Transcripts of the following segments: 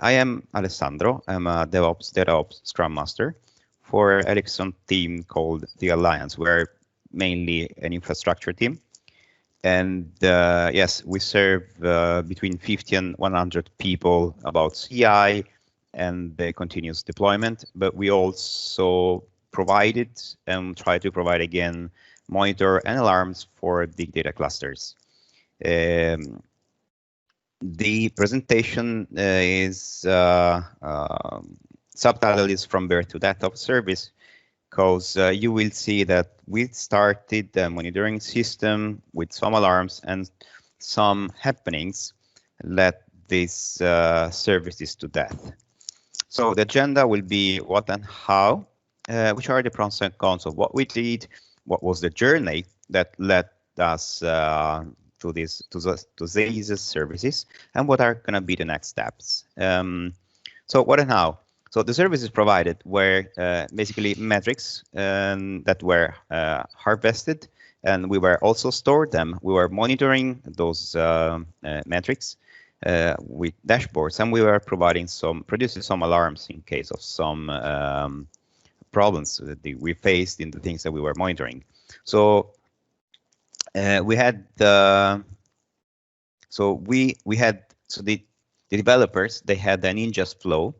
I am Alessandro. I'm a DevOps Scrum Master for Ericsson team called the Alliance. We're mainly an infrastructure team. And yes, we serve between 50 and 100 people about CI and the continuous deployment, but we also provided and try to provide again monitor and alarms for big data clusters. The presentation is subtitle is From Birth to Death of Service, because you will see that we started the monitoring system with some alarms and some happenings led these services to death. So the agenda will be what and how, which are the pros and cons of what we did, what was the journey that led us to these services, and what are going to be the next steps. So what and how? So the services provided were basically metrics that were harvested, and we were also stored them. We were monitoring those metrics with dashboards, and we were producing some alarms in case of some problems that we faced in the things that we were monitoring. So we had the developers, they had an ingest flow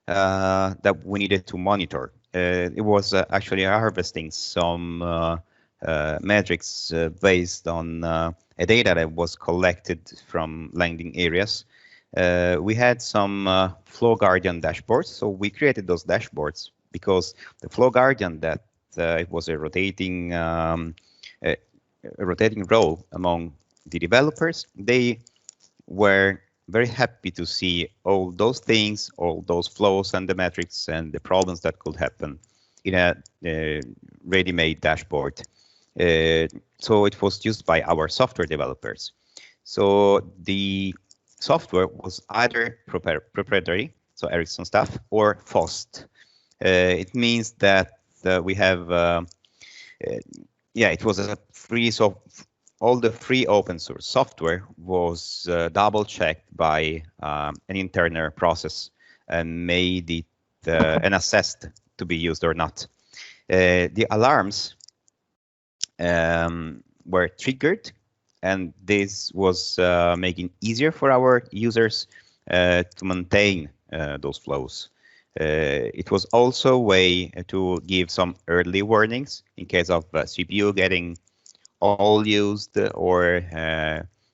that we needed to monitor. It was actually harvesting some metrics based on a data that was collected from landing areas. We had some Flow Guardian dashboards, so we created those dashboards because the Flow Guardian, that it was a rotating role among the developers. They were very happy to see all those things, all those flows and the metrics and the problems that could happen in a ready-made dashboard. So it was used by our software developers. So the software was either proprietary, so Ericsson stuff, or FOST. It means that we have, it was a free, so all the free open source software was double checked by an internal process and made it and assessed to be used or not. The alarms were triggered, and this was making easier for our users to maintain those flows. It was also a way to give some early warnings in case of CPU getting all used or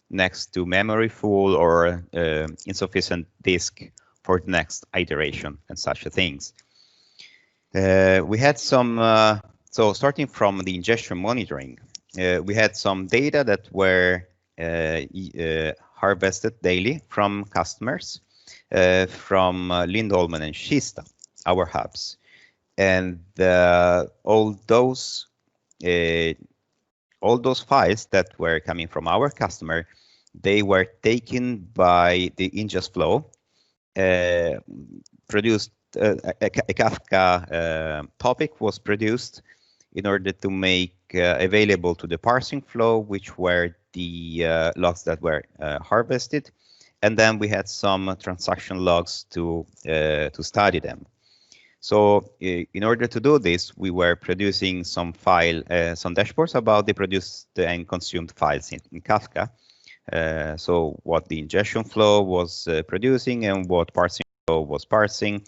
next to memory full or insufficient disk for the next iteration and such things. We had some, so starting from the ingestion monitoring, we had some data that were harvested daily from customers from Lindholmen and Kista, our hubs. And all those files that were coming from our customer, they were taken by the ingest flow, produced a Kafka topic was produced in order to make available to the parsing flow, which were the logs that were harvested. And then we had some transaction logs to study them. So in order to do this, we were producing some dashboards about the produced and consumed files in Kafka. So what the ingestion flow was producing and what parsing flow was parsing,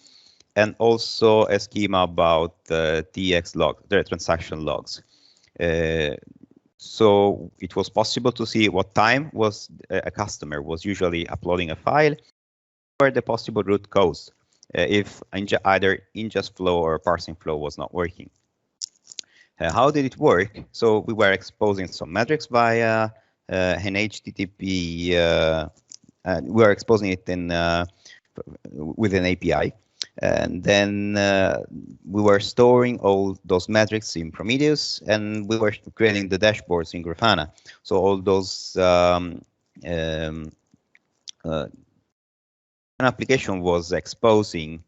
and also a schema about the TX log, the transaction logs. So it was possible to see what time was a customer was usually uploading a file, or the possible root cause if either ingest flow or parsing flow was not working. How did it work? So we were exposing some metrics via an HTTP. We were exposing it in with an API, and then we were storing all those metrics in Prometheus, and we were creating the dashboards in Grafana. So all those an application was exposing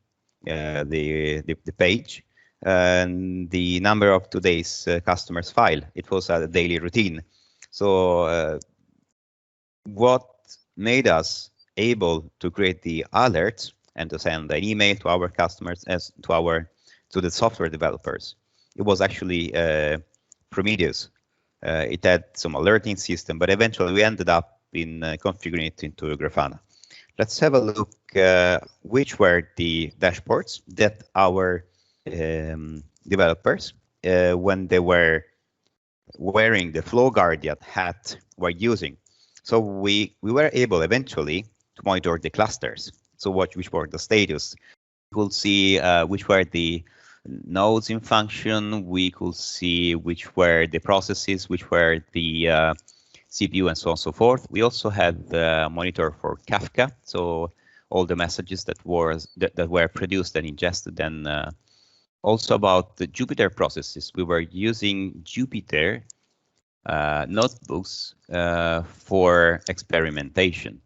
the page and the number of today's customers file. It was a daily routine. So what made us able to create the alerts and to send an email to our customers as to the software developers. It was actually Prometheus. It had some alerting system, but eventually we ended up in configuring it into Grafana. Let's have a look which were the dashboards that our developers, when they were wearing the Flow Guardian hat, were using. So we were able eventually to monitor the clusters. So which were the status. We could see which were the nodes in function. We could see which were the processes, which were the CPU, and so on and so forth. We also had the monitor for Kafka, so all the messages that were produced and ingested, and also about the Jupyter processes. We were using Jupyter notebooks for experimentation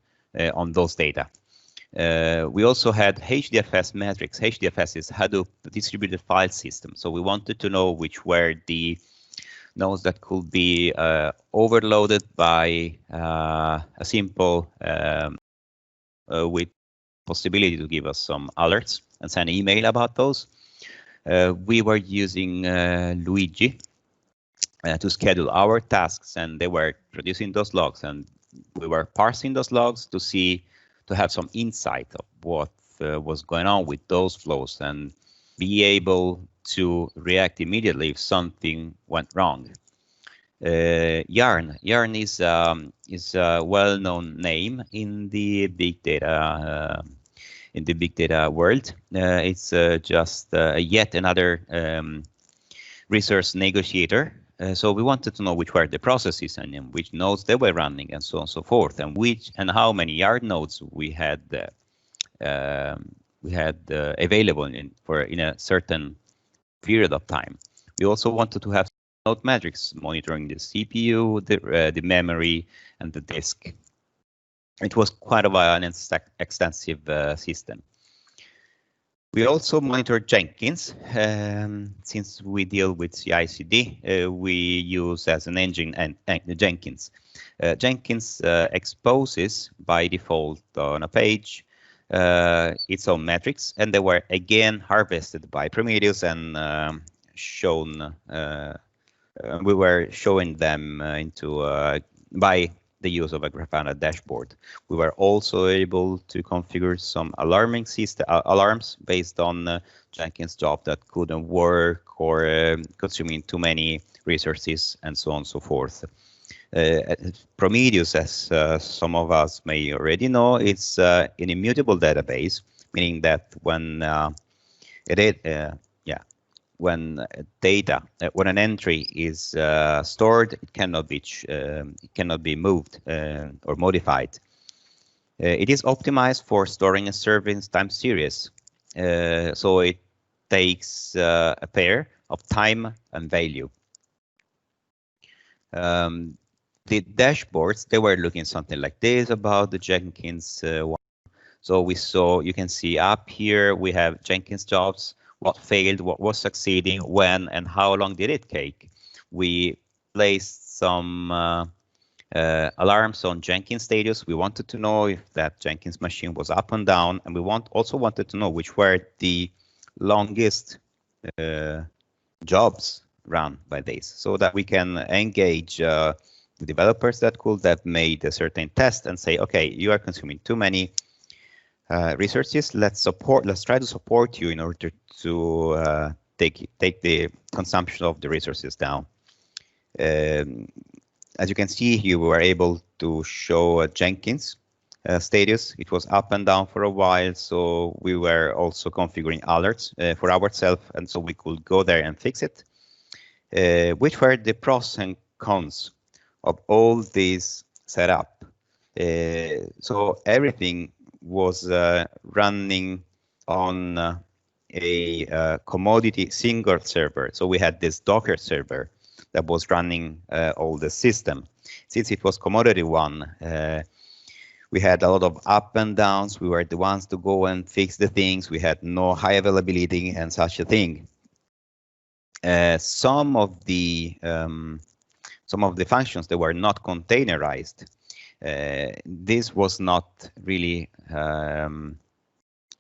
on those data. We also had HDFS metrics. HDFS is Hadoop distributed file system. So we wanted to know which were the nodes that could be overloaded by a simple with possibility to give us some alerts and send an email about those. We were using Luigi to schedule our tasks, and they were producing those logs, and we were parsing those logs to have some insight of what was going on with those flows and be able to react immediately if something went wrong. Yarn is a well-known name in the big data world. It's just yet another resource negotiator. So we wanted to know which were the processes and in which nodes they were running, and so on and so forth, and how many Yarn nodes we had available in a certain period of time. We also wanted to have node metrics monitoring the CPU, the memory, and the disk. It was quite an extensive system. We also monitor Jenkins. Since we deal with CI/CD, we use as an engine and Jenkins. Jenkins exposes by default on a page its own metrics, and they were again harvested by Prometheus and shown. We were showing them by the use of a Grafana dashboard. We were also able to configure some alarming system alarms based on Jenkins job that couldn't work or consuming too many resources, and so on and so forth. Prometheus, as some of us may already know, it's an immutable database, meaning that when when an entry is stored, it cannot be moved or modified. It is optimized for storing and serving time series, so it takes a pair of time and value. The dashboards, they were looking something like this about the Jenkins one. So you can see up here we have Jenkins jobs, what failed, what was succeeding, when, and how long did it take. We placed some alarms on Jenkins status. We wanted to know if that Jenkins machine was up and down, and we also wanted to know which were the longest jobs run by this, so that we can engage the developers that made a certain test and say, okay, you are consuming too many resources. Let's try to support you in order to take the consumption of the resources down. As you can see here, we were able to show Jenkins status. It was up and down for a while, so we were also configuring alerts for ourselves, and so we could go there and fix it. Which were the pros and cons of all this setup? So everything was running on a commodity single server. So we had this Docker server that was running all the system. Since it was commodity one, we had a lot of up and downs. We were the ones to go and fix the things. We had no high availability and such a thing. Some of the functions that were not containerized. This was not really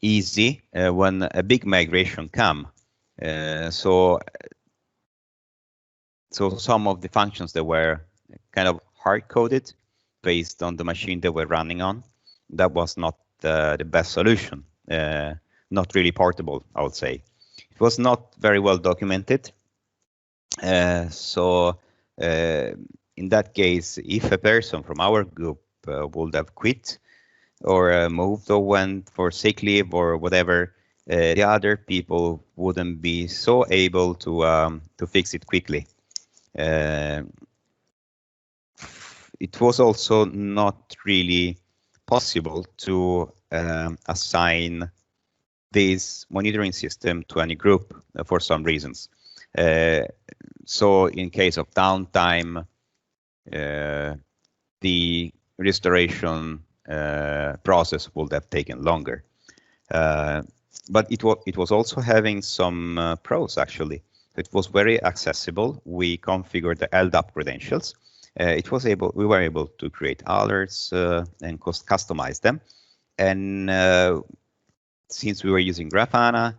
easy when a big migration come. So some of the functions that were kind of hard-coded based on the machine they were running on, that was not the best solution. Not really portable, I would say. It was not very well documented. So in that case, if a person from our group would have quit or moved or went for sick leave or whatever, the other people wouldn't be so able to fix it quickly. It was also not really possible to assign this monitoring system to any group for some reasons. So in case of downtime, the restoration process would have taken longer. But it was also having some pros, actually. It was very accessible. We configured the LDAP credentials. We were able to create alerts and customize them. And since we were using Grafana,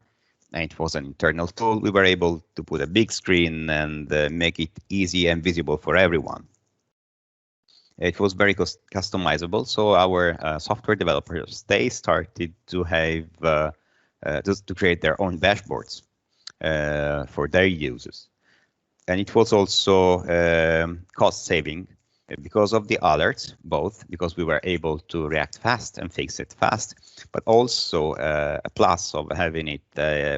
and it was an internal tool, we were able to put a big screen and make it easy and visible for everyone. It was very customizable, so our software developers, they started to have just to create their own dashboards for their users. And it was also cost saving because of the alerts, both because we were able to react fast and fix it fast, but also a plus of having it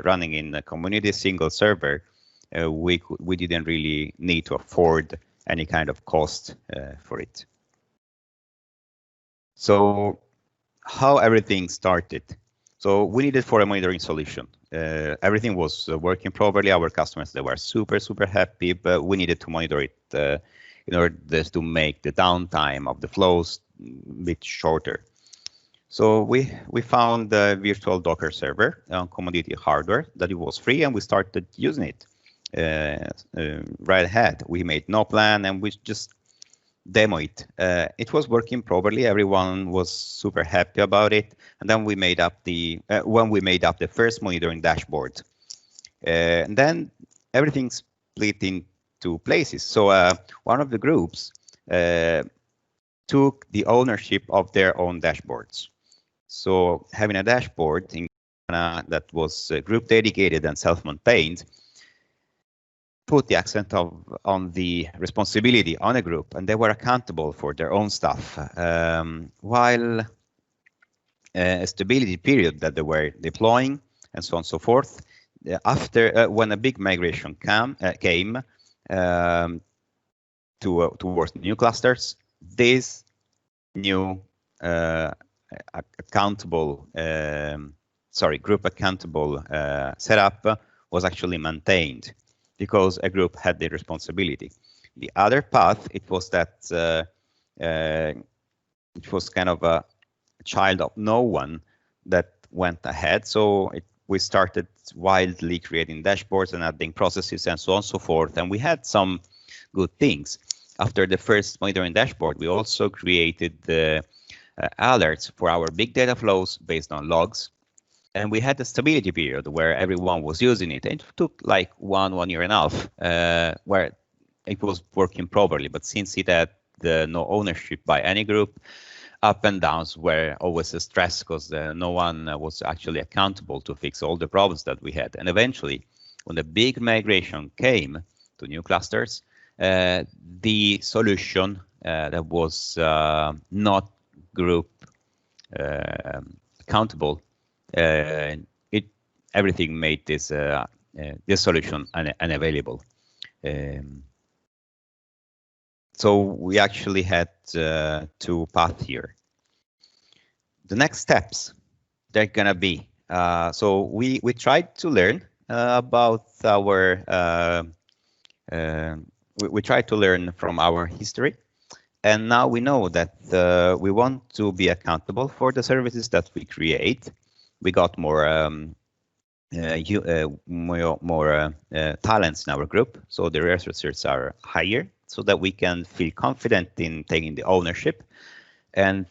running in a community single server. We didn't really need to afford any kind of cost for it. So how everything started. So we needed for a monitoring solution. Everything was working properly. Our customers, they were super happy, but we needed to monitor it in order to make the downtime of the flows a bit shorter. So we found a virtual Docker server on commodity hardware that it was free, and we started using it right ahead. We made no plan and we just demo it. It was working properly. Everyone was super happy about it. And then we made up when we made up the first monitoring dashboard. And then everything split into places. So one of the groups took the ownership of their own dashboards. So having a dashboard in that was group dedicated and self-maintained put the accent on the responsibility on a group, and they were accountable for their own stuff. While a stability period that they were deploying and so on and so forth, after when a big migration came towards new clusters, this new group accountable setup was actually maintained, because a group had the responsibility. The other path, it was that it was kind of a child of no one that went ahead. So we started wildly creating dashboards and adding processes and so on and so forth. And we had some good things. After the first monitoring dashboard, we also created the alerts for our big data flows based on logs. And we had a stability period where everyone was using it. And it took like one year and a half, where it was working properly. But since it had no ownership by any group, up and downs were always a stress, because no one was actually accountable to fix all the problems that we had. And eventually, when the big migration came to new clusters, the solution that was not group accountable, everything made this solution unavailable. So we actually had two paths here. The next steps, they're gonna be, so we tried to learn about our, we tried to learn from our history. And now we know that we want to be accountable for the services that we create. We got more talents in our group, so the resources are higher, so that we can feel confident in taking the ownership. And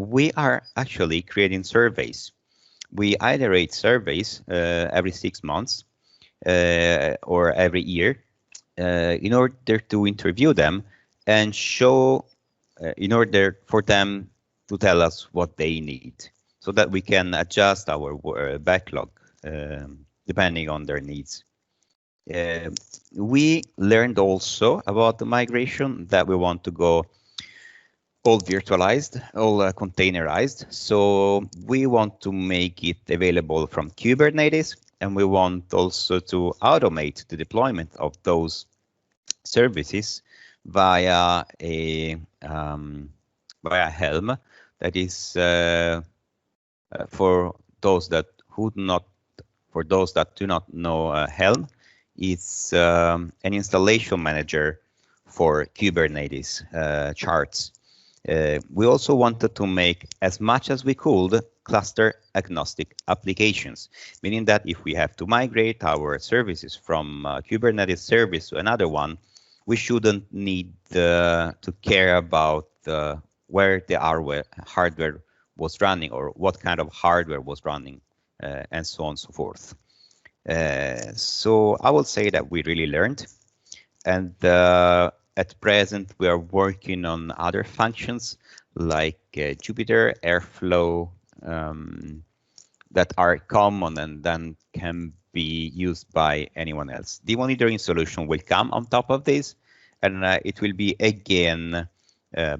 we are actually creating surveys. we iterate surveys every 6 months or every year in order to interview them and show, in order for them to tell us what they need, so that we can adjust our backlog depending on their needs. We learned also about the migration that we want to go all virtualized, all containerized. So we want to make it available from Kubernetes, and we want also to automate the deployment of those services via a Helm. That is for those that do not know, Helm is an installation manager for Kubernetes charts. We also wanted to make, as much as we could, cluster agnostic applications, meaning that if we have to migrate our services from Kubernetes service to another one, we shouldn't need to care about where the hardware was running or what kind of hardware was running, and so on and so forth. So I will say that we really learned, and at present we are working on other functions like Jupyter, Airflow, that are common and then can be used by anyone else. The monitoring solution will come on top of this, and it will be again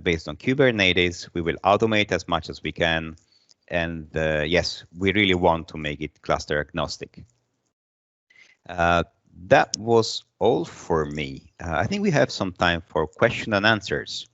based on Kubernetes. We will automate as much as we can, and yes, we really want to make it cluster agnostic. That was all for me. I think we have some time for question and answers.